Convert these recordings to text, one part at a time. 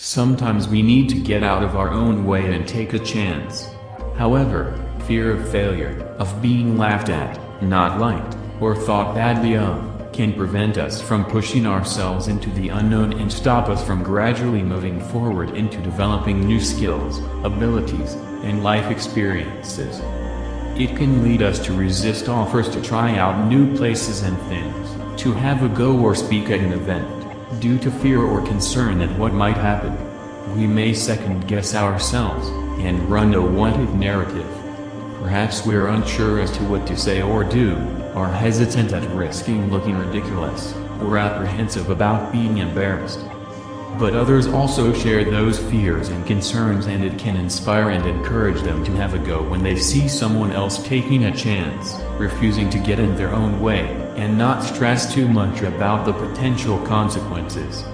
Sometimes we need to get out of our own way and take a chance. However, fear of failure, of being laughed at, not liked, or thought badly of, can prevent us from pushing ourselves into the unknown and stop us from gradually moving forward into developing new skills, abilities, and life experiences. It can lead us to resist offers to try out new places and things, to have a go or speak at an event, due to fear or concern at what might happen. We may second-guess ourselves, and run a what-if narrative. Perhaps we're unsure as to what to say or do, are hesitant at risking looking ridiculous, or apprehensive about being embarrassed. But others also share those fears and concerns, and it can inspire and encourage them to have a go when they see someone else taking a chance, refusing to get in their own way, and not stress too much about the potential consequences.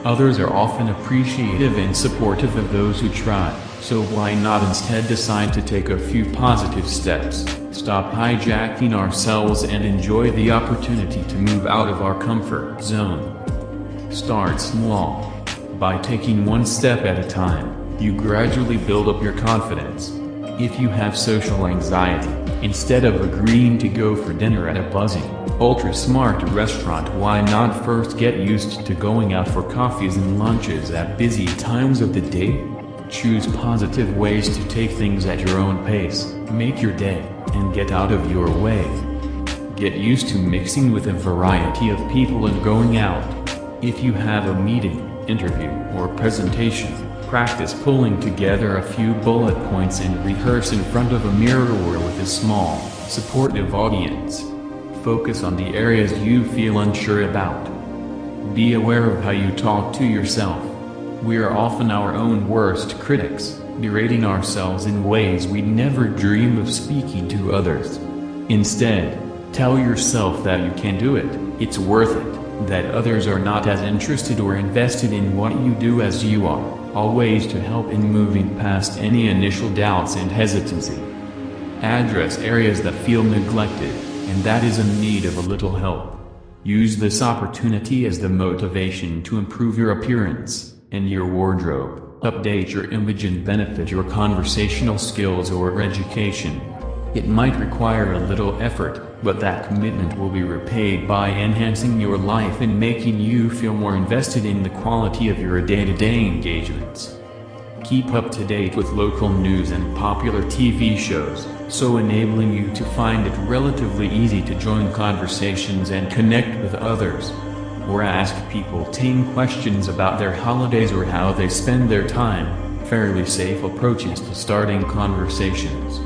Others are often appreciative and supportive of those who try, so why not instead decide to take a few positive steps, stop hijacking ourselves and enjoy the opportunity to move out of our comfort zone. Start small. By taking one step at a time, you gradually build up your confidence. If you have social anxiety, instead of agreeing to go for dinner at a buzzing, ultra-smart restaurant, why not first get used to going out for coffees and lunches at busy times of the day? Choose positive ways to take things at your own pace, make your day, and get out of your way. Get used to mixing with a variety of people and going out. If you have a meeting, interview, or presentation, practice pulling together a few bullet points and rehearse in front of a mirror or with a small, supportive audience. Focus on the areas you feel unsure about. Be aware of how you talk to yourself. We are often our own worst critics, berating ourselves in ways we never dream of speaking to others. Instead, tell yourself that you can do it, it's worth it, that others are not as interested or invested in what you do as you are, always to help in moving past any initial doubts and hesitancy. Address areas that feel neglected, and that is in need of a little help. Use this opportunity as the motivation to improve your appearance and your wardrobe, update your image and benefit your conversational skills or education. It might require a little effort, but that commitment will be repaid by enhancing your life and making you feel more invested in the quality of your day-to-day engagements. Keep up to date with local news and popular TV shows, so enabling you to find it relatively easy to join conversations and connect with others. Or ask people tame questions about their holidays or how they spend their time, fairly safe approaches to starting conversations.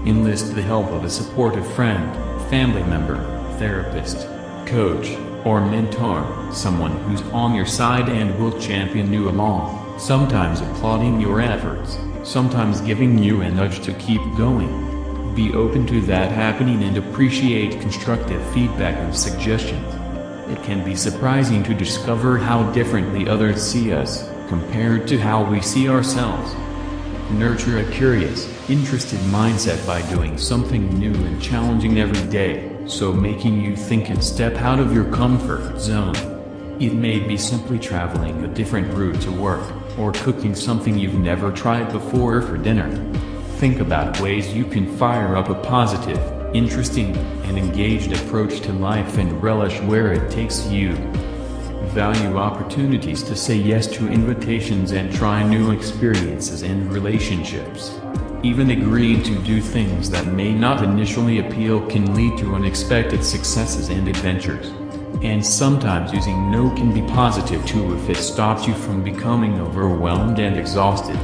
Enlist the help of a supportive friend, family member, therapist, coach, or mentor, someone who's on your side and will champion you along, sometimes applauding your efforts, sometimes giving you a nudge to keep going. Be open to that happening and appreciate constructive feedback and suggestions. It can be surprising to discover how differently others see us, compared to how we see ourselves. Nurture a curious, interested mindset by doing something new and challenging every day, so making you think and step out of your comfort zone. It may be simply traveling a different route to work, or cooking something you've never tried before for dinner. Think about ways you can fire up a positive, interesting, and engaged approach to life and relish where it takes you. Value opportunities to say yes to invitations and try new experiences and relationships. Even agreeing to do things that may not initially appeal can lead to unexpected successes and adventures. And sometimes using no can be positive too if it stops you from becoming overwhelmed and exhausted.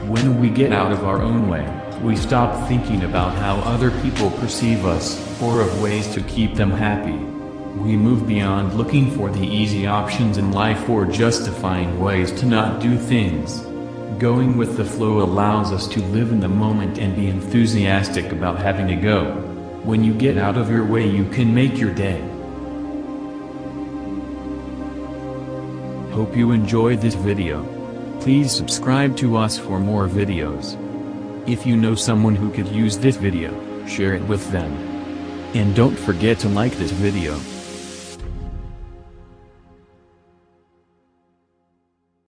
When we get out of our own way, we stop thinking about how other people perceive us, or of ways to keep them happy. We move beyond looking for the easy options in life or justifying ways to not do things. Going with the flow allows us to live in the moment and be enthusiastic about having a go. When you get out of your way, you can make your day. Hope you enjoyed this video. Please subscribe to us for more videos. If you know someone who could use this video, share it with them. And don't forget to like this video.